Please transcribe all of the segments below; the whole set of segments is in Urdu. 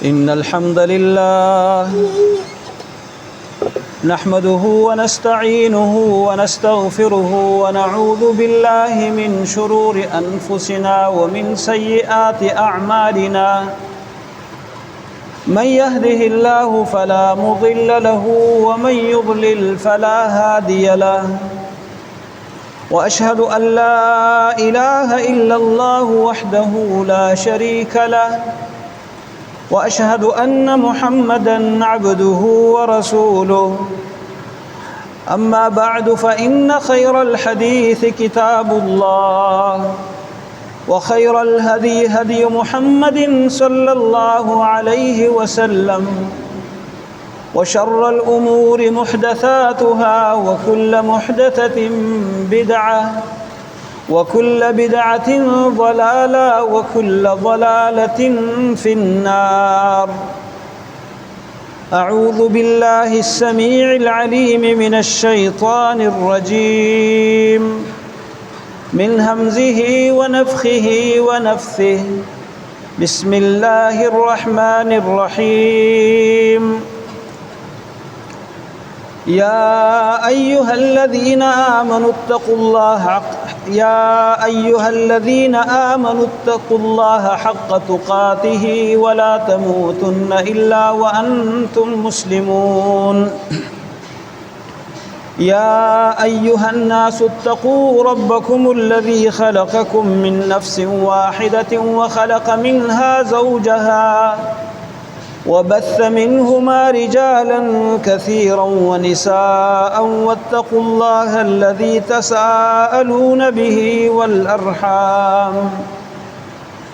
إن الحمد لله نحمده ونستعينه ونستغفره ونعوذ بالله من شرور أنفسنا ومن سيئات أعمالنا من يهده الله فلا مضل له ومن يضلل فلا هادي له وأشهد أن لا إله إلا الله وحده لا شريك له وأشهد أن محمدًا عبده ورسوله أما بعد فإن خير الحديث كتاب الله وخير الهدي هدي محمد صلى الله عليه وسلم وشر الأمور محدثاتها وكل محدثة بدعة وكل بدعة ضلالة وكل ضلالة في النار. أعوذ بالله السميع العليم من الشيطان الرجيم من همزه ونفخه ونفثه. بسم الله الرحمن الرحيم. يا أيها الذين آمنوا اتقوا الله حق تقاته ولا تموتن إلا وأنتم مسلمون. يا أيها الناس اتقوا ربكم الذي خلقكم من نفس واحدة وخلق منها زوجها وبث منهما رجالا كثيرا ونساء واتقوا الله الذي تساءلون به والأرحام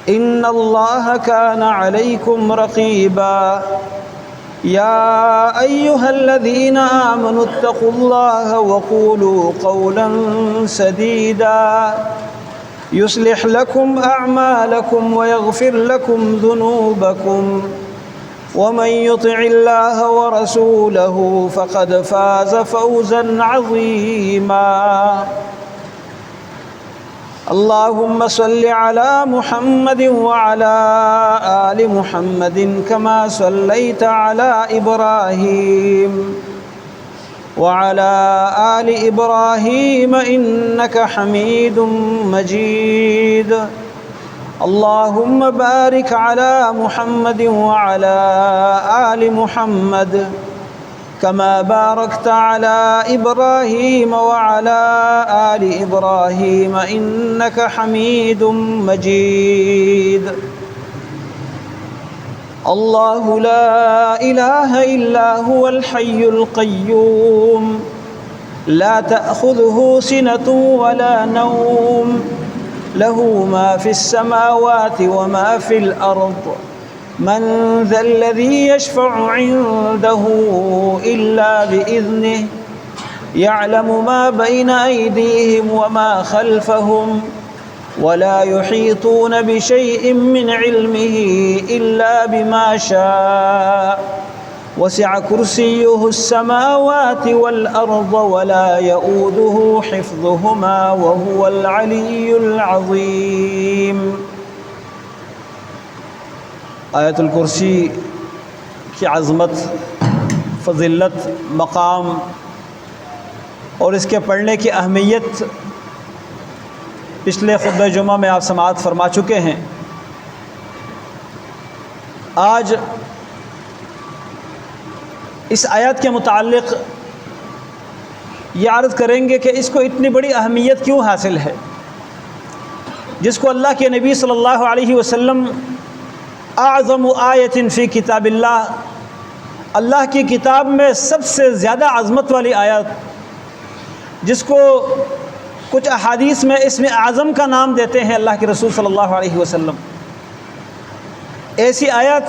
إن الله كان عليكم رقيبا. يا أيها الذين آمنوا اتقوا الله وقولوا قولا سديدا يصلح لكم أعمالكم ويغفر لكم ذنوبكم ومن يطع الله ورسوله فقد فاز فوزا عظيما. اللهم صل على محمد وعلى آل محمد كما صليت على إبراهيم وعلى آل إبراهيم إنك حميد مجيد. اللهم بارك على محمد وعلى آل محمد كما باركت على إبراهيم وعلى آل إبراهيم إنك حميد مجيد. الله لا إله إلا هو الحي القيوم لا تأخذه سنة ولا نوم له ما في السماوات وما في الأرض من ذا الذي يشفع عنده إلا بإذنه يعلم ما بين أيديهم وما خلفهم ولا يحيطون بشيء من علمه إلا بما شاء وسع كرسيه السماوات والأرض ولا يؤوده حفظهما وهو العلي العظيم. آیت الکرسی کی عظمت، فضیلت، مقام اور اس کے پڑھنے کی اہمیت پچھلے خطبہ جمعہ میں آپ سماعت فرما چکے ہیں. آج اس آیت کے متعلق یہ عرض کریں گے کہ اس کو اتنی بڑی اہمیت کیوں حاصل ہے، جس کو اللہ کے نبی صلی اللہ علیہ وسلم اعظم آیت فی کتاب اللہ کی کتاب میں سب سے زیادہ عظمت والی آیت، جس کو کچھ احادیث میں اسم اعظم کا نام دیتے ہیں اللہ کے رسول صلی اللہ علیہ وسلم، ایسی آیت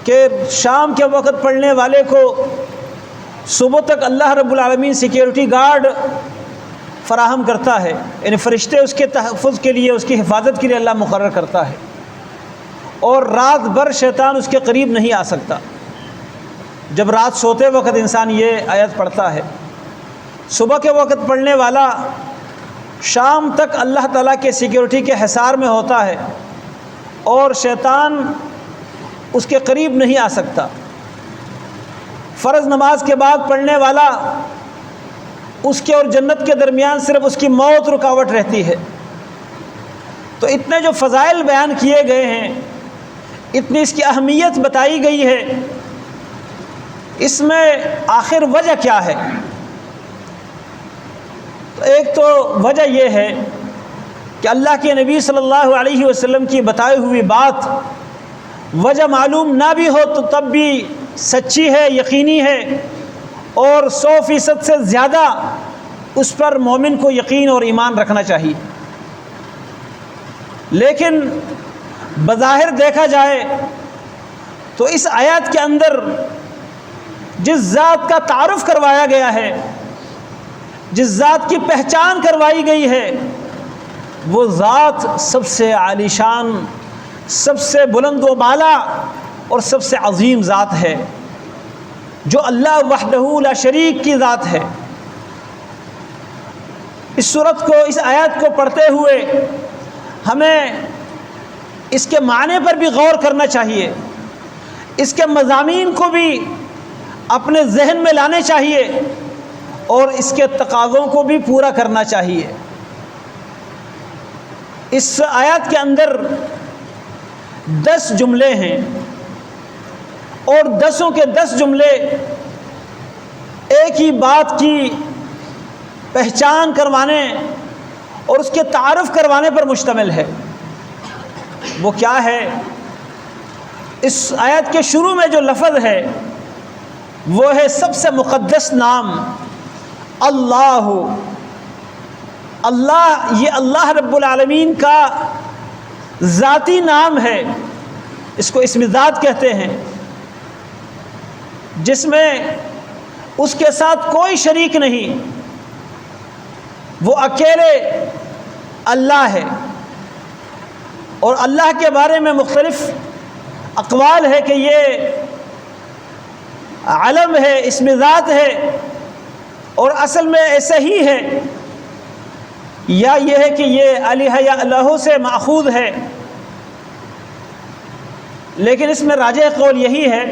کہ شام کے وقت پڑھنے والے کو صبح تک اللہ رب العالمین سیکیورٹی گارڈ فراہم کرتا ہے، یعنی فرشتے اس کے تحفظ کے لیے، اس کی حفاظت کے لیے اللہ مقرر کرتا ہے، اور رات بھر شیطان اس کے قریب نہیں آ سکتا. جب رات سوتے وقت انسان یہ آیت پڑھتا ہے، صبح کے وقت پڑھنے والا شام تک اللہ تعالیٰ کے سیکیورٹی کے حصار میں ہوتا ہے، اور شیطان اس کے قریب نہیں آ سکتا۔ فرض نماز کے بعد پڑھنے والا، اس کے اور جنت کے درمیان صرف اس کی موت رکاوٹ رہتی ہے۔ تو اتنے جو فضائل بیان کیے گئے ہیں، اتنی اس کی اہمیت بتائی گئی ہے، اس میں آخر وجہ کیا ہے؟ تو ایک تو وجہ یہ ہے کہ اللہ کے نبی صلی اللہ علیہ وسلم کی بتائی ہوئی بات وجہ معلوم نہ بھی ہو تو تب بھی سچی ہے، یقینی ہے، اور 100% سے زیادہ اس پر مومن کو یقین اور ایمان رکھنا چاہیے۔ لیکن بظاہر دیکھا جائے تو اس آیات کے اندر جس ذات کا تعارف کروایا گیا ہے، جس ذات کی پہچان کروائی گئی ہے، وہ ذات سب سے عالی شان، سب سے بلند و بالا اور سب سے عظیم ذات ہے، جو اللہ وحدہ لا شریک کی ذات ہے۔ اس سورت کو، اس آیات کو پڑھتے ہوئے ہمیں اس کے معنی پر بھی غور کرنا چاہیے، اس کے مضامین کو بھی اپنے ذہن میں لانے چاہیے اور اس کے تقاضوں کو بھی پورا کرنا چاہیے۔ اس آیات کے اندر 10 جملے ہیں اور 10 کے 10 جملے ایک ہی بات کی پہچان کروانے اور اس کے تعارف کروانے پر مشتمل ہے۔ وہ کیا ہے؟ اس آیت کے شروع میں جو لفظ ہے وہ ہے سب سے مقدس نام اللہ۔ اللہ، یہ اللہ رب العالمین کا ذاتی نام ہے، اس کو اسم ذات کہتے ہیں، جس میں اس کے ساتھ کوئی شریک نہیں، وہ اکیلے اللہ ہے۔ اور اللہ کے بارے میں مختلف اقوال ہے کہ یہ علم ہے، اسم ذات ہے، اور اصل میں ایسا ہی ہے، یا یہ ہے کہ یہ الہ یا اللہ سے ماخوذ ہے۔ لیکن اس میں راجح قول یہی ہے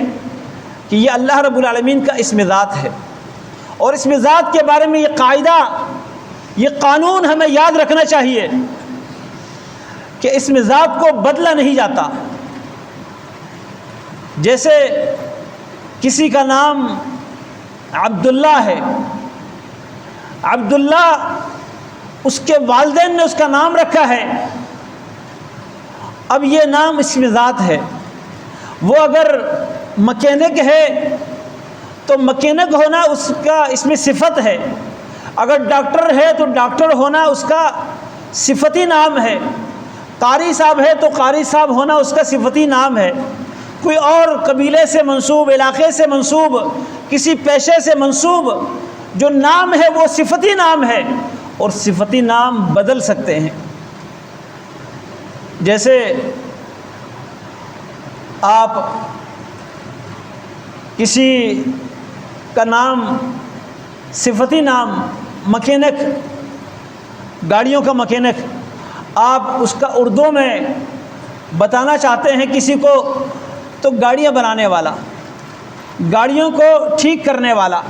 کہ یہ اللہ رب العالمین کا اسم ذات ہے، اور اسم ذات کے بارے میں یہ قاعدہ، یہ قانون ہمیں یاد رکھنا چاہیے کہ اسم ذات کو بدلا نہیں جاتا۔ جیسے کسی کا نام عبداللہ ہے، عبداللہ اس کے والدین نے اس کا نام رکھا ہے، اب یہ نام اسم ذات ہے۔ وہ اگر مکینک ہے تو مکینک ہونا اس کا اسم صفت ہے، اگر ڈاکٹر ہے تو ڈاکٹر ہونا اس کا صفتی نام ہے، قاری صاحب ہے تو قاری صاحب ہونا اس کا صفتی نام ہے۔ کوئی اور قبیلے سے منسوب، علاقے سے منسوب، کسی پیشے سے منسوب جو نام ہے وہ صفتی نام ہے، اور صفتی نام بدل سکتے ہیں۔ جیسے آپ کسی کا نام، صفتی نام مکینک، گاڑیوں کا مکینک، آپ اس کا اردو میں بتانا چاہتے ہیں کسی کو تو گاڑیاں بنانے والا، گاڑیوں کو ٹھیک کرنے والا۔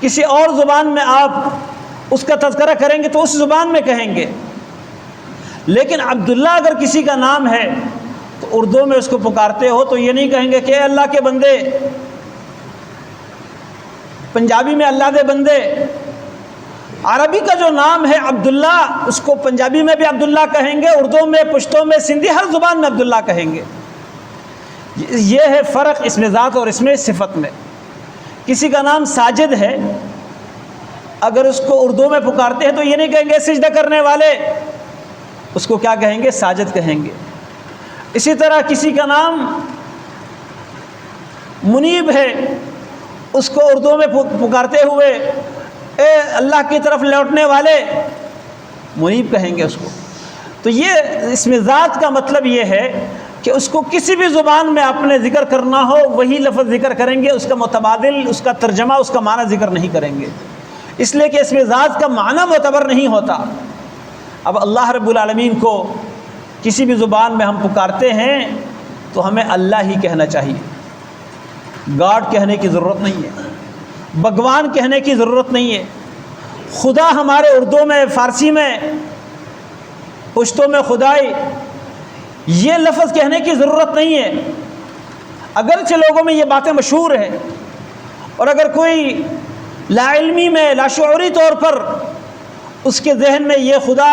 کسی اور زبان میں آپ اس کا تذکرہ کریں گے تو اس زبان میں کہیں گے۔ لیکن عبداللہ اگر کسی کا نام ہے تو اردو میں اس کو پکارتے ہو تو یہ نہیں کہیں گے کہ اے اللہ کے بندے، پنجابی میں اللہ دے بندے۔ عربی کا جو نام ہے عبداللہ، اس کو پنجابی میں بھی عبداللہ کہیں گے، اردو میں، پشتو میں، سندھی، ہر زبان میں عبداللہ کہیں گے۔ یہ ہے فرق اسم ذات اور اسم صفت میں۔ کسی کا نام ساجد ہے، اگر اس کو اردو میں پکارتے ہیں تو یہ نہیں کہیں گے سجدہ کرنے والے، اس کو کیا کہیں گے؟ ساجد کہیں گے۔ اسی طرح کسی کا نام منیب ہے، اس کو اردو میں پکارتے ہوئے اے اللہ کی طرف لوٹنے والے، منیب کہیں گے اس کو۔ تو یہ اسم ذات کا مطلب یہ ہے کہ اس کو کسی بھی زبان میں اپنے ذکر کرنا ہو وہی لفظ ذکر کریں گے، اس کا متبادل، اس کا ترجمہ، اس کا معنی ذکر نہیں کریں گے، اس لیے کہ اسم ذات کا معنی معتبر نہیں ہوتا۔ اب اللہ رب العالمین کو کسی بھی زبان میں ہم پکارتے ہیں تو ہمیں اللہ ہی کہنا چاہیے، گاڈ کہنے کی ضرورت نہیں ہے، بھگوان کہنے کی ضرورت نہیں ہے۔ خدا ہمارے اردو میں، فارسی میں، پشتو میں خدائی، یہ لفظ کہنے کی ضرورت نہیں ہے۔ اگرچہ لوگوں میں یہ باتیں مشہور ہیں، اور اگر کوئی لا علمی میں، لاشعوری طور پر اس کے ذہن میں یہ خدا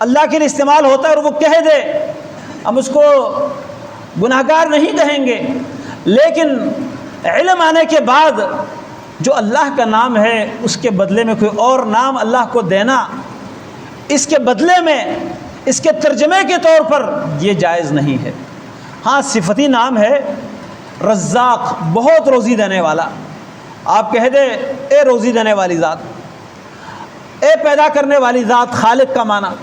اللہ کے لیے استعمال ہوتا ہے اور وہ کہہ دے، ہم اس کو گناہگار نہیں کہیں گے، لیکن علم آنے کے بعد جو اللہ کا نام ہے اس کے بدلے میں کوئی اور نام اللہ کو دینا، اس کے بدلے میں، اس کے ترجمے کے طور پر یہ جائز نہیں ہے۔ ہاں صفتی نام ہے رزاق، بہت روزی دینے والا، آپ کہہ دیں اے روزی دینے والی ذات، اے پیدا کرنے والی ذات، خالق کا معنی،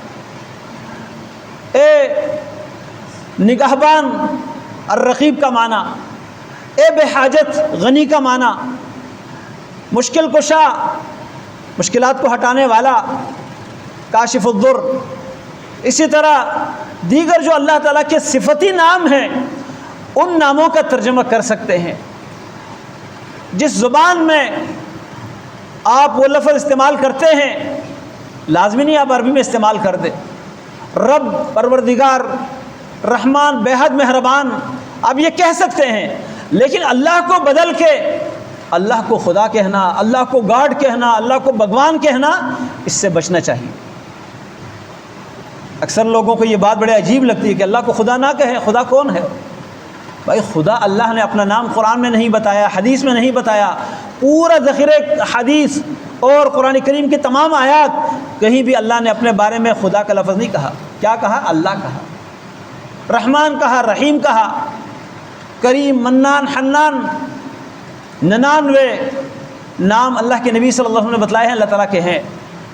اے نگہبان الرقیب کا معنی، اے بے حاجت غنی کا معنی، مشکل کشا، مشکلات کو ہٹانے والا، کاشف الضر۔ اسی طرح دیگر جو اللہ تعالیٰ کے صفتی نام ہیں ان ناموں کا ترجمہ کر سکتے ہیں۔ جس زبان میں آپ وہ لفظ استعمال کرتے ہیں لازمی نہیں آپ عربی میں استعمال کر دیں۔ رب، پروردگار، رحمان، بے حد مہربان، آپ یہ کہہ سکتے ہیں، لیکن اللہ کو بدل کے اللہ کو خدا کہنا، اللہ کو گاڈ کہنا، اللہ کو بھگوان کہنا، اس سے بچنا چاہیے۔ اکثر لوگوں کو یہ بات بڑے عجیب لگتی ہے کہ اللہ کو خدا نہ کہے، خدا کون ہے؟ بھائی خدا اللہ نے اپنا نام قرآن میں نہیں بتایا، حدیث میں نہیں بتایا، پورا ذخیرہ حدیث اور قرآن کریم کی تمام آیات، کہیں بھی اللہ نے اپنے بارے میں خدا کا لفظ نہیں کہا۔ کیا کہا؟ اللہ کہا، رحمان کہا، رحیم کہا، کریم، منان، حنان، 99 نام اللہ کے نبی صلی اللہ علیہ وسلم نے بتلائے ہیں، اللہ تعالیٰ کے ہیں،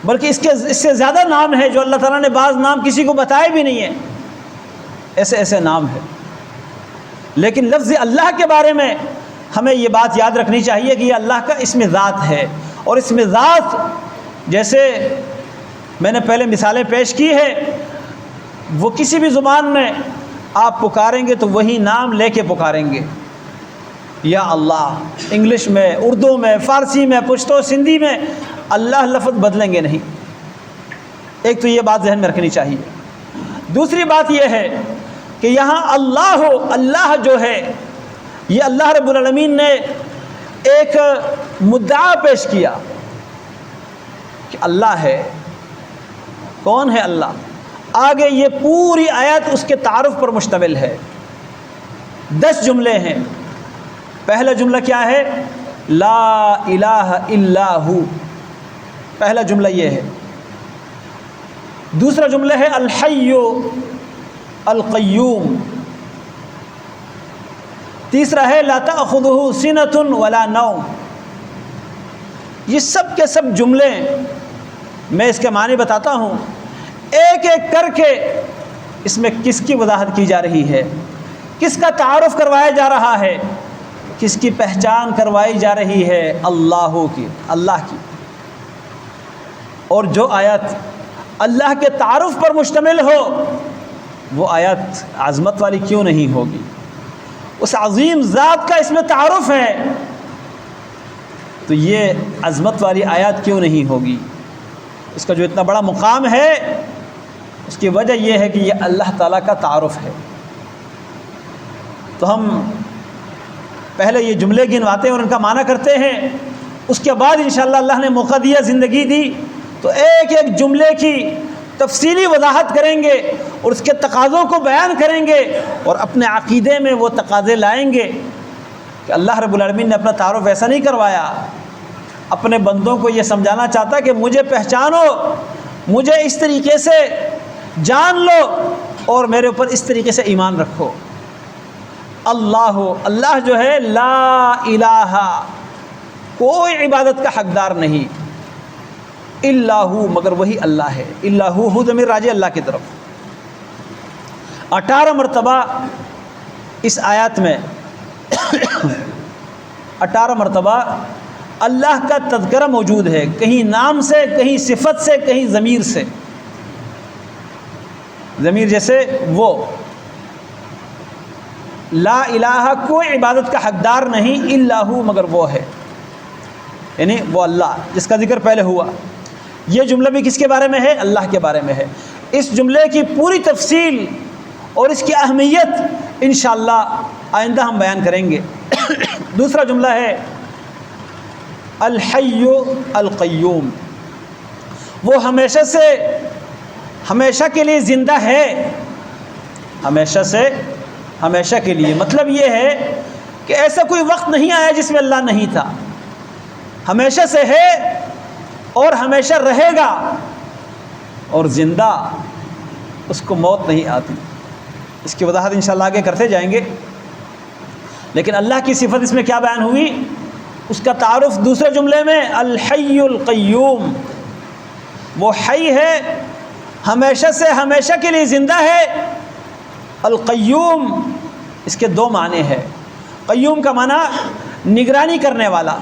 بلکہ اس سے زیادہ نام ہے جو اللہ تعالیٰ نے بعض نام کسی کو بتائے بھی نہیں ہیں، ایسے ایسے نام ہے۔ لیکن لفظ اللہ کے بارے میں ہمیں یہ بات یاد رکھنی چاہیے کہ یہ اللہ کا اسم ذات ہے، اور اسم ذات جیسے میں نے پہلے مثالیں پیش کی ہے، وہ کسی بھی زبان میں آپ پکاریں گے تو وہی نام لے کے پکاریں گے، یا اللہ، انگلش میں، اردو میں، فارسی میں، پشتو، سندھی میں اللہ لفظ بدلیں گے نہیں۔ ایک تو یہ بات ذہن میں رکھنی چاہیے۔ دوسری بات یہ ہے کہ یہاں اللہ جو ہے، یہ اللہ رب العالمین نے ایک مدعا پیش کیا کہ اللہ ہے۔ کون ہے اللہ؟ آگے یہ پوری آیت اس کے تعارف پر مشتمل ہے، 10 جملے ہیں۔ پہلا جملہ کیا ہے؟ لا الہ الا ہو، پہلا جملہ یہ ہے۔ دوسرا جملہ ہے الحی القیوم۔ تیسرا ہے لا تأخذہ سنۃ ولا نوم۔ یہ سب کے سب جملے میں اس کے معنی بتاتا ہوں، ایک ایک کر کے اس میں کس کی وضاحت کی جا رہی ہے، کس کا تعارف کروایا جا رہا ہے، کس کی پہچان کروائی جا رہی ہے؟ اللہ کی، اللہ کی۔ اور جو آیت اللہ کے تعارف پر مشتمل ہو وہ آیت عظمت والی کیوں نہیں ہوگی؟ اس عظیم ذات کا اس میں تعارف ہے تو یہ عظمت والی آیات کیوں نہیں ہوگی؟ اس کا جو اتنا بڑا مقام ہے اس کی وجہ یہ ہے کہ یہ اللہ تعالیٰ کا تعارف ہے۔ تو ہم پہلے یہ جملے گنواتے ہیں اور ان کا معنی کرتے ہیں، اس کے بعد انشاءاللہ اللہ نے موقع دیا، زندگی دی، تو ایک ایک جملے کی تفصیلی وضاحت کریں گے اور اس کے تقاضوں کو بیان کریں گے اور اپنے عقیدے میں وہ تقاضے لائیں گے کہ اللہ رب العالمین نے اپنا تعارف ایسا نہیں کروایا، اپنے بندوں کو یہ سمجھانا چاہتا کہ مجھے پہچانو، مجھے اس طریقے سے جان لو اور میرے اوپر اس طریقے سے ایمان رکھو۔ اللہ جو ہے لا الہ، کوئی عبادت کا حقدار نہیں، الا ہو، مگر وہی اللہ ہے۔ الا ہو ضمیر راجع اللہ کی طرف۔ 18 مرتبہ اس آیات میں 18 مرتبہ اللہ کا تذکرہ موجود ہے، کہیں نام سے، کہیں صفت سے، کہیں ضمیر سے۔ ضمیر جیسے وہ، لا الہ کوئی عبادت کا حقدار نہیں الا ہو مگر وہ ہے، یعنی وہ اللہ جس کا ذکر پہلے ہوا۔ یہ جملہ بھی کس کے بارے میں ہے؟ اللہ کے بارے میں ہے۔ اس جملے کی پوری تفصیل اور اس کی اہمیت انشاءاللہ آئندہ ہم بیان کریں گے۔ دوسرا جملہ ہے الحی القیوم، وہ ہمیشہ سے ہمیشہ کے لیے زندہ ہے، ہمیشہ سے ہمیشہ کے لیے، مطلب یہ ہے کہ ایسا کوئی وقت نہیں آیا جس میں اللہ نہیں تھا، ہمیشہ سے ہے اور ہمیشہ رہے گا، اور زندہ، اس کو موت نہیں آتی۔ اس کی وضاحت انشاءاللہ آگے کرتے جائیں گے، لیکن اللہ کی صفت اس میں کیا بیان ہوئی؟ اس کا تعارف دوسرے جملے میں الحی القیوم، وہ حی ہے، ہمیشہ سے ہمیشہ کے لیے زندہ ہے۔ القیوم اس کے دو معنی ہیں۔ قیوم کا معنی نگرانی کرنے والا،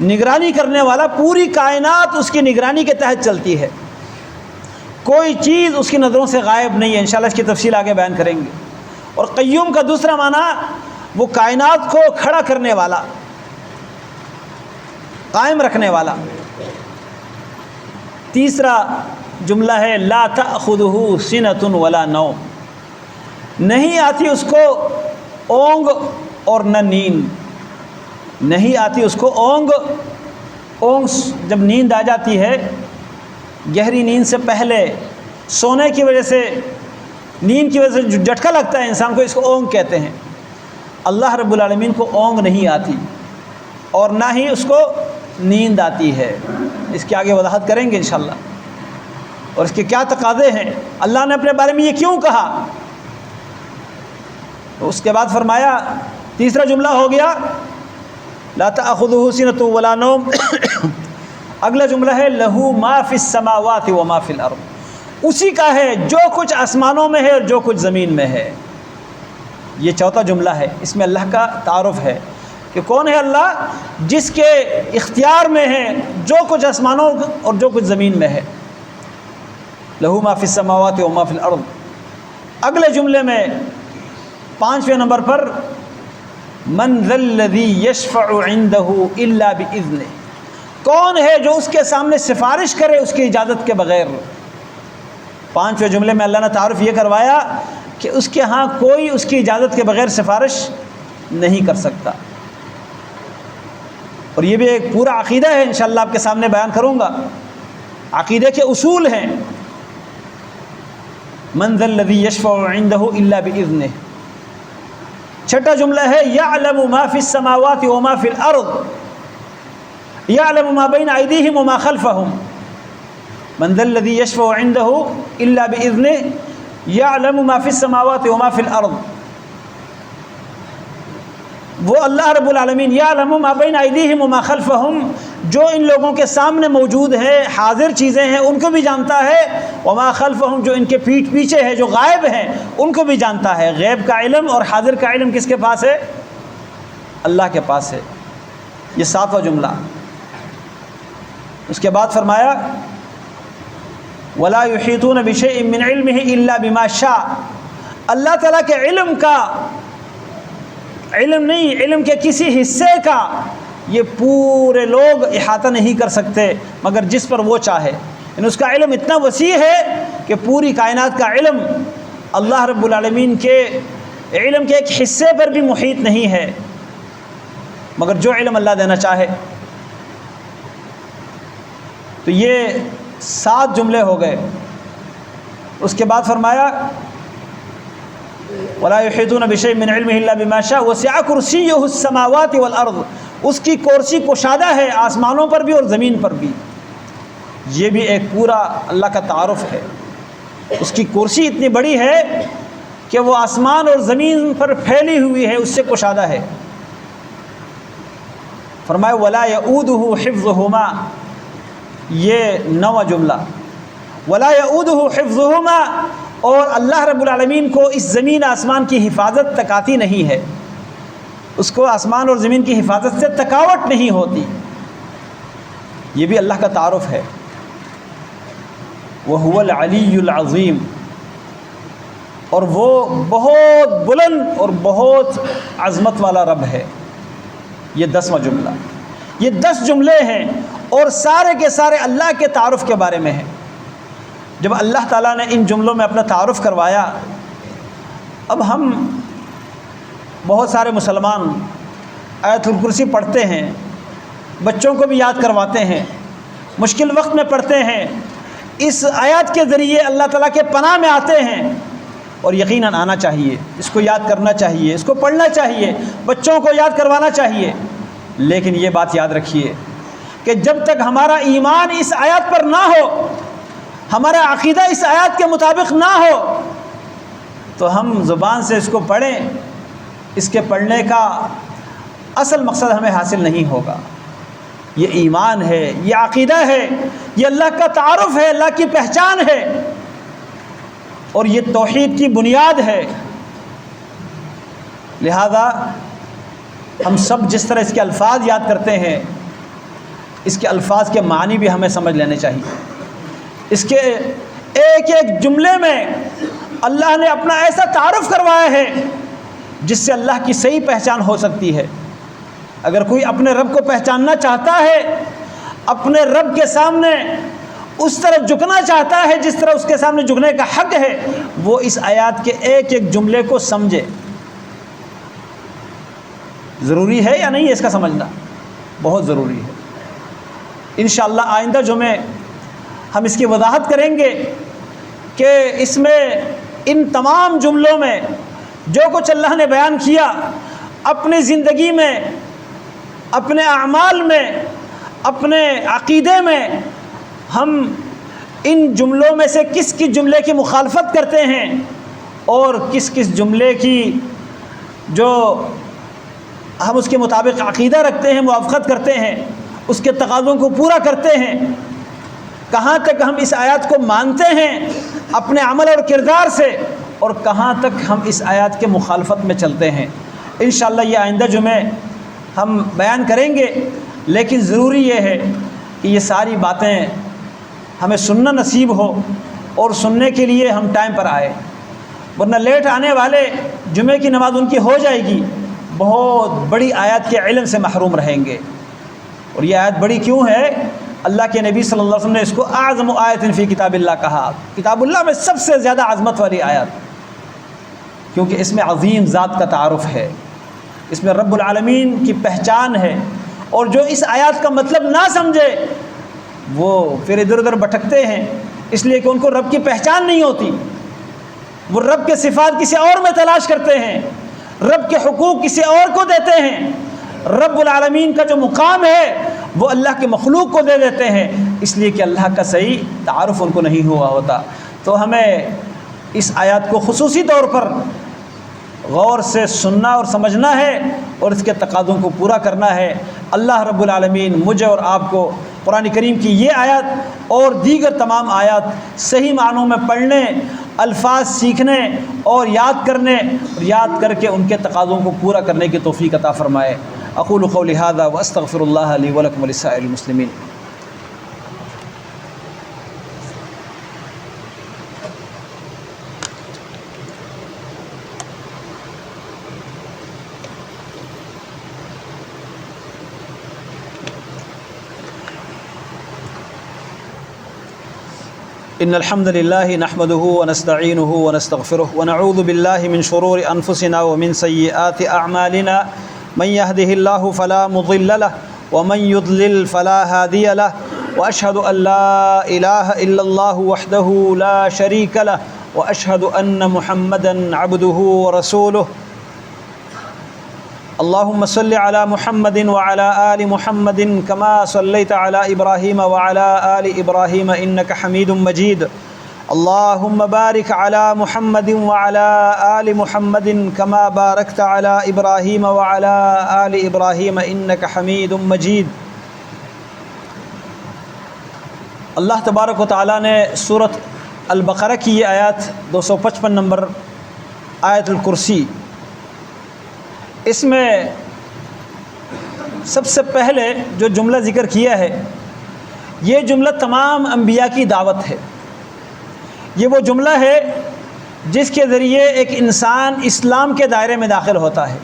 نگرانی کرنے والا، پوری کائنات اس کی نگرانی کے تحت چلتی ہے، کوئی چیز اس کی نظروں سے غائب نہیں ہے۔ انشاءاللہ اس کی تفصیل آگے بیان کریں گے۔ اور قیوم کا دوسرا معنی وہ کائنات کو کھڑا کرنے والا، قائم رکھنے والا۔ تیسرا جملہ ہے لا تأخذہ سنۃ ولا نوم، نہیں آتی اس کو اونگ اور نہ نیند، نہیں آتی اس کو اونگ۔ اونگ جب نیند آ جاتی ہے، گہری نیند سے پہلے سونے کی وجہ سے، نیند کی وجہ سے جو جھٹکا لگتا ہے انسان کو، اس کو اونگ کہتے ہیں۔ اللہ رب العالمین کو اونگ نہیں آتی اور نہ ہی اس کو نیند آتی ہے۔ اس کی آگے وضاحت کریں گے انشاءاللہ، اور اس کے کیا تقاضے ہیں، اللہ نے اپنے بارے میں یہ کیوں کہا۔ تو اس کے بعد فرمایا، تیسرا جملہ ہو گیا لا تأخذہ سنۃ ولا نوم۔ اگلا جملہ ہے لہو ما فی السماوات و ما فی الارض، اسی کا ہے جو کچھ آسمانوں میں ہے اور جو کچھ زمین میں ہے۔ یہ چوتھا جملہ ہے، اس میں اللہ کا تعارف ہے کہ کون ہے اللہ، جس کے اختیار میں ہے جو کچھ آسمانوں اور جو کچھ زمین میں ہے۔ لہو ما فی السماوات و ما فی الارض۔ اگلے جملے میں 5ویں نمبر پر من ذا الذی یشفع عندہ الا باذنہ، کون ہے جو اس کے سامنے سفارش کرے اس کی اجازت کے بغیر۔ 5ویں جملے میں اللہ نے تعارف یہ کروایا کہ اس کے ہاں کوئی اس کی اجازت کے بغیر سفارش نہیں کر سکتا۔ اور یہ بھی ایک پورا عقیدہ ہے، انشاءاللہ آپ کے سامنے بیان کروں گا، عقیدے کے اصول ہیں۔ من ذا الذی یشفع عندہ الا باذنہ۔ چھٹا جملہ ہے یعلم ما فی السماوات و ما فی الارض، یعلم ما بین ایدیہم وما خلفہم۔ من ذا الذی یشفع عندہ الا باذنہ یعلم ما فی السماوات وما فی الارض۔ وہ اللہ رب العالمین یعلم ما بین ایدیہم وما خلفہم، جو ان لوگوں کے سامنے موجود ہے، حاضر چیزیں ہیں، ان کو بھی جانتا ہے، وما خلفہم، جو ان کے پیٹھ پیچھے ہے، جو غائب ہیں، ان کو بھی جانتا ہے۔ غیب کا علم اور حاضر کا علم کس کے پاس ہے؟ اللہ کے پاس ہے۔ یہ 7واں جملہ۔ اس کے بعد فرمایا وَلَا يُحِيطُونَ بِشَيْءٍ مِّنْ عِلْمِهِ إِلَّا بِمَا شَاءَ، اللہ تعالیٰ کے علم کا، علم نہیں، علم کے کسی حصے کا یہ پورے لوگ احاطہ نہیں کر سکتے مگر جس پر وہ چاہے۔ یعنی اس کا علم اتنا وسیع ہے کہ پوری کائنات کا علم اللہ رب العالمین کے علم کے ایک حصے پر بھی محیط نہیں ہے مگر جو علم اللہ دینا چاہے۔ تو یہ 7 جملے ہو گئے۔ اس کے بعد فرمایا وَلَا يُحِيطُونَ بِشَيْءٍ مِّنْ عِلْمِهِ إِلَّا بِمَا شَاءَ وَسِعَ كُرْسِيُّهُ السَّمَاوَاتِ وَالْأَرْضِ، اس کی کرسی کشادہ ہے آسمانوں پر بھی اور زمین پر بھی۔ یہ بھی ایک پورا اللہ کا تعارف ہے۔ اس کی کرسی اتنی بڑی ہے کہ وہ آسمان اور زمین پر پھیلی ہوئی ہے، اس سے کشادہ ہے۔ فرمایا وَلَا يَؤُودُهُ حِفْظُهُمَا، یہ 9واں جملہ۔ وَلَا يَؤُودُهُ حِفْظُهُمَا، اور اللہ رب العالمین کو اس زمین آسمان کی حفاظت تک آتی نہیں ہے، اس کو آسمان اور زمین کی حفاظت سے تکاوٹ نہیں ہوتی۔ یہ بھی اللہ کا تعارف ہے۔ وَهُوَ الْعَلِيُّ الْعَظِيمُ، اور وہ بہت بلند اور بہت عظمت والا رب ہے۔ یہ 10واں جملہ، یہ 10 جملے ہیں اور سارے کے سارے اللہ کے تعارف کے بارے میں ہیں۔ جب اللہ تعالیٰ نے ان جملوں میں اپنا تعارف کروایا، اب ہم بہت سارے مسلمان آیت الکرسی پڑھتے ہیں، بچوں کو بھی یاد کرواتے ہیں، مشکل وقت میں پڑھتے ہیں، اس آیات کے ذریعے اللہ تعالیٰ کے پناہ میں آتے ہیں، اور یقیناً آنا چاہیے، اس کو یاد کرنا چاہیے، اس کو پڑھنا چاہیے، بچوں کو یاد کروانا چاہیے۔ لیکن یہ بات یاد رکھیے کہ جب تک ہمارا ایمان اس آیات پر نہ ہو، ہمارا عقیدہ اس آیات کے مطابق نہ ہو، تو ہم زبان سے اس کو پڑھیں، اس کے پڑھنے کا اصل مقصد ہمیں حاصل نہیں ہوگا۔ یہ ایمان ہے، یہ عقیدہ ہے، یہ اللہ کا تعارف ہے، اللہ کی پہچان ہے، اور یہ توحید کی بنیاد ہے۔ لہذا ہم سب جس طرح اس کے الفاظ یاد کرتے ہیں، اس کے الفاظ کے معنی بھی ہمیں سمجھ لینے چاہیے۔ اس کے ایک ایک جملے میں اللہ نے اپنا ایسا تعارف کروایا ہے جس سے اللہ کی صحیح پہچان ہو سکتی ہے۔ اگر کوئی اپنے رب کو پہچاننا چاہتا ہے، اپنے رب کے سامنے اس طرح جھکنا چاہتا ہے جس طرح اس کے سامنے جھکنے کا حق ہے، وہ اس آیات کے ایک ایک جملے کو سمجھے۔ ضروری ہے یا نہیں ہے اس کا سمجھنا؟ بہت ضروری ہے۔ انشاءاللہ آئندہ جمعے ہم اس کی وضاحت کریں گے کہ اس میں ان تمام جملوں میں جو کچھ اللہ نے بیان کیا، اپنی زندگی میں، اپنے اعمال میں، اپنے عقیدے میں، ہم ان جملوں میں سے کس کس جملے کی مخالفت کرتے ہیں اور کس کس جملے کی جو ہم اس کے مطابق عقیدہ رکھتے ہیں، موافقت کرتے ہیں، اس کے تقاضوں کو پورا کرتے ہیں، کہاں تک ہم اس آیات کو مانتے ہیں اپنے عمل اور کردار سے، اور کہاں تک ہم اس آیات کے مخالفت میں چلتے ہیں۔ انشاءاللہ یہ آئندہ جمعے ہم بیان کریں گے، لیکن ضروری یہ ہے کہ یہ ساری باتیں ہمیں سننا نصیب ہو، اور سننے کے لیے ہم ٹائم پر آئے، ورنہ لیٹ آنے والے جمعے کی نماز ان کی ہو جائے گی، بہت بڑی آیات کے علم سے محروم رہیں گے۔ اور یہ آیت بڑی کیوں ہے؟ اللہ کے نبی صلی اللہ علیہ وسلم نے اس کو اعظم آیت فی کتاب اللہ کہا، کتاب اللہ میں سب سے زیادہ عظمت والی آیت، کیونکہ اس میں عظیم ذات کا تعارف ہے، اس میں رب العالمین کی پہچان ہے، اور جو اس آیات کا مطلب نہ سمجھے وہ پھر ادھر ادھر بھٹکتے ہیں، اس لیے کہ ان کو رب کی پہچان نہیں ہوتی، وہ رب کے صفات کسی اور میں تلاش کرتے ہیں، رب کے حقوق کسی اور کو دیتے ہیں، رب العالمین کا جو مقام ہے وہ اللہ کے مخلوق کو دے دیتے ہیں، اس لیے کہ اللہ کا صحیح تعارف ان کو نہیں ہوا ہوتا۔ تو ہمیں اس آیات کو خصوصی طور پر غور سے سننا اور سمجھنا ہے، اور اس کے تقاضوں کو پورا کرنا ہے۔ اللہ رب العالمین مجھے اور آپ کو قرآن کریم کی یہ آیات اور دیگر تمام آیات صحیح معنوں میں پڑھنے، الفاظ سیکھنے اور یاد کرنے، اور یاد کر کے ان کے تقاضوں کو پورا کرنے کی توفیق عطا فرمائے۔ اقول قولی ھذا واستغفر اللہ لی ولکم ولسائر المسلمین۔ ان الحمد للہ نحمده ونستعینه ونستغفره ونعوذ باللہ من شرور انفسنا ومن سیئات اعمالنا من يهده الله فلا مضل له ومن يضلل فلا هادي له واشهد ان لا اله الا الله وحده لا شريك له واشهد ان محمدا عبده ورسوله اللهم صل على محمد وعلى آل محمد كما صليت على إبراهيم وعلى آل إبراهيم إنك حميد مجيد اللهم بارك على محمد وعلى آل محمد كما باركت على إبراهيم وعلى آل إبراهيم إنك حميد مجيد۔ اللہ تبارک و تعالیٰ نے سورۃ البقرہ کی یہ آیت 255 نمبر آیت الکرسی، اس میں سب سے پہلے جو جملہ ذکر کیا ہے، یہ جملہ تمام انبیاء کی دعوت ہے۔ یہ وہ جملہ ہے جس کے ذریعے ایک انسان اسلام کے دائرے میں داخل ہوتا ہے،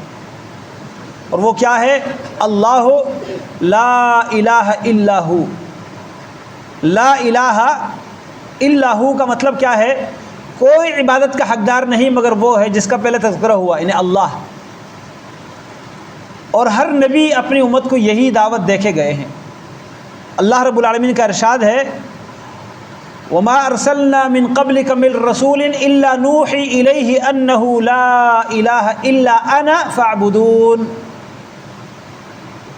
اور وہ کیا ہے؟ اللہ لا الہ الا ہو۔ لا الہ الا ہو کا مطلب کیا ہے؟ کوئی عبادت کا حقدار نہیں مگر وہ ہے جس کا پہلے تذکرہ ہوا، یعنی اللہ۔ اور ہر نبی اپنی امت کو یہی دعوت دے کے گئے ہیں۔ اللہ رب العالمین کا ارشاد ہے وَمَا أَرْسَلْنَا مِن قَبْلِكَ مِن رَّسُولٍ إِلَّا نُوحِي إِلَيْهِ أَنَّهُ لَا إِلَٰهَ إِلَّا أَنَا فَاعْبُدُونِ۔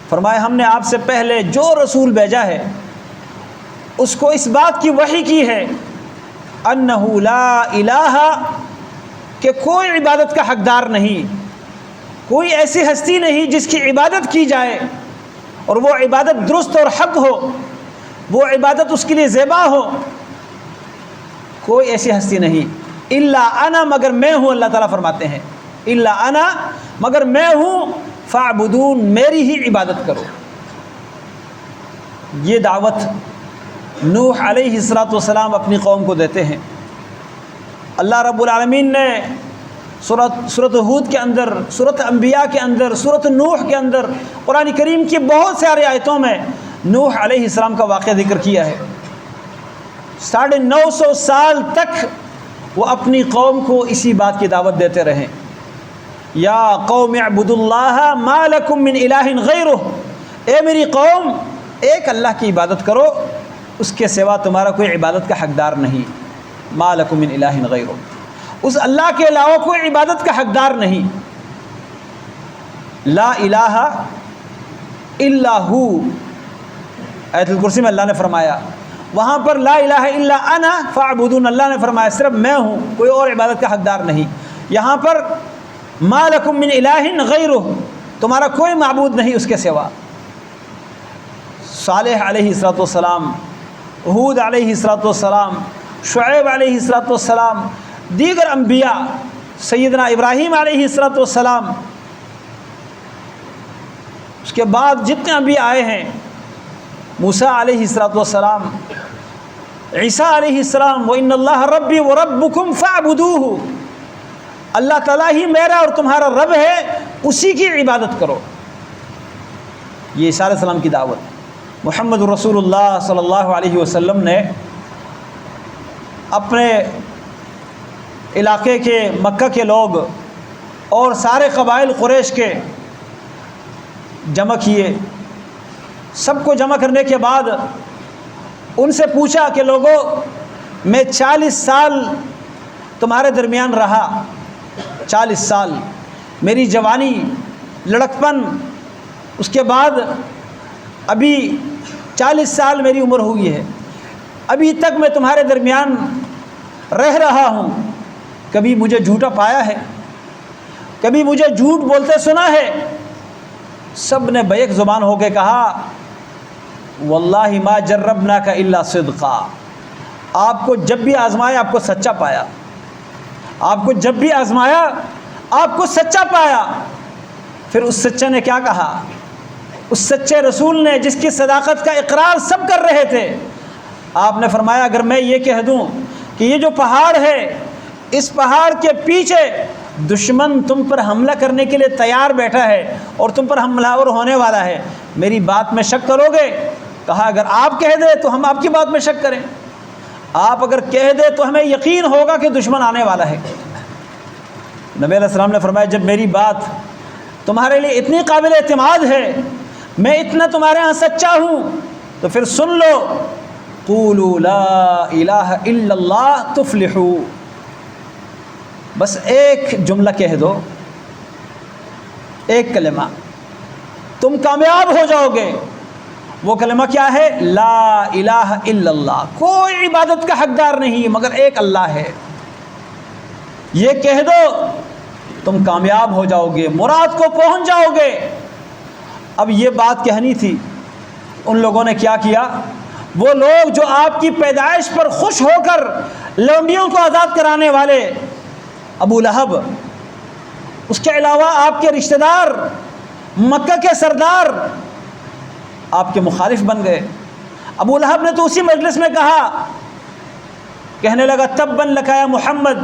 فرمایا ہم نے آپ سے پہلے جو رسول بھیجا ہے اس کو اس بات کی وحی کی ہے أَنَّهُ لَا إِلَٰهَ کہ کوئی عبادت کا حقدار نہیں، کوئی ایسی ہستی نہیں جس کی عبادت کی جائے اور وہ عبادت درست اور حق ہو، وہ عبادت اس کے لیے زیبا ہو، کوئی ایسی ہستی نہیں۔ الا انا مگر میں ہوں، اللہ تعالیٰ فرماتے ہیں الا انا مگر میں ہوں، فاعبدون میری ہی عبادت کرو۔ یہ دعوت نوح علیہ السلام اپنی قوم کو دیتے ہیں۔ اللہ رب العالمین نے سورۃ ہود کے اندر، سورۃ انبیاء کے اندر، سورۃ نوح کے اندر، قرآن کریم کی بہت سارے آیتوں میں نوح علیہ السلام کا واقعہ ذکر کیا ہے۔ 950 سال تک وہ اپنی قوم کو اسی بات کی دعوت دیتے رہے، یا قوم اعبدوا اللہ ما لکم من الہ غیرہ، اے میری قوم ایک اللہ کی عبادت کرو، اس کے سوا تمہارا کوئی عبادت کا حقدار نہیں۔ ما لکم من الہ غیرہ، اس اللہ کے علاوہ کوئی عبادت کا حقدار نہیں۔ لا الہ الا ہو، آیت الکرسی میں اللہ نے فرمایا، وہاں پر لا الہ الا انا فاعبدون، اللہ نے فرمایا صرف میں ہوں، کوئی اور عبادت کا حقدار نہیں۔ یہاں پر ما لکم من الہ غیرہ، تمہارا کوئی معبود نہیں اس کے سوا۔ صالح علیہ السلام، ہود علیہ السلام، شعیب علیہ السلام، دیگر انبیاء، سیدنا ابراہیم علیہ السلام، اس کے بعد جتنے انبیاء آئے ہیں، موسیٰ علیہ السلام، عیسیٰ علیہ السلام، وَإِنَّ اللَّهَ رَبِّي وَرَبُّكُمْ فَاعْبُدُوهُ، اللہ تعالیٰ ہی میرا اور تمہارا رب ہے، اسی کی عبادت کرو۔ یہ عیسیٰ علیہ السلام کی دعوت۔ محمد رسول اللہ صلی اللہ علیہ وسلم نے اپنے علاقے کے مکہ کے لوگ اور سارے قبائل قریش کے جمع کیے، سب کو جمع کرنے کے بعد ان سے پوچھا کہ لوگوں، میں 40 سال تمہارے درمیان رہا، 40 سال میری جوانی، لڑکپن، اس کے بعد ابھی 40 سال میری عمر ہوئی ہے، ابھی تک میں تمہارے درمیان رہ رہا ہوں، کبھی مجھے جھوٹا پایا ہے، کبھی مجھے جھوٹ بولتے سنا ہے؟ سب نے بیک زبان ہو کے کہا واللہ ما جربناک الا صدقا، آپ کو جب بھی آزمایا آپ کو سچا پایا، آپ کو جب بھی آزمایا آپ کو سچا پایا۔ پھر اس سچے نے کیا کہا؟ اس سچے رسول نے جس کی صداقت کا اقرار سب کر رہے تھے، آپ نے فرمایا اگر میں یہ کہہ دوں کہ یہ جو پہاڑ ہے، اس پہاڑ کے پیچھے دشمن تم پر حملہ کرنے کے لیے تیار بیٹھا ہے اور تم پر حملہ آور ہونے والا ہے، میری بات میں شک کرو گے؟ کہا اگر آپ کہہ دیں تو ہم آپ کی بات میں شک کریں، آپ اگر کہہ دیں تو ہمیں یقین ہوگا کہ دشمن آنے والا ہے۔ نبی علیہ السلام نے فرمایا جب میری بات تمہارے لیے اتنی قابل اعتماد ہے، میں اتنا تمہارے ہاں سچا ہوں، تو پھر سن لو، قولوا لا الہ الا اللہ تفلحوا، بس ایک جملہ کہہ دو، ایک کلمہ، تم کامیاب ہو جاؤ گے۔ وہ کلمہ کیا ہے؟ لا الہ الا اللہ، کوئی عبادت کا حقدار نہیں مگر ایک اللہ ہے، یہ کہہ دو تم کامیاب ہو جاؤ گے، مراد کو پہنچ جاؤ گے۔ اب یہ بات کہنی تھی، ان لوگوں نے کیا کیا؟ وہ لوگ جو آپ کی پیدائش پر خوش ہو کر لونڈیوں کو آزاد کرانے والے، ابو لہب، اس کے علاوہ آپ کے رشتہ دار، مکہ کے سردار، آپ کے مخالف بن گئے۔ ابو لہب نے تو اسی مجلس میں کہا، کہنے لگا تبا لک یا محمد،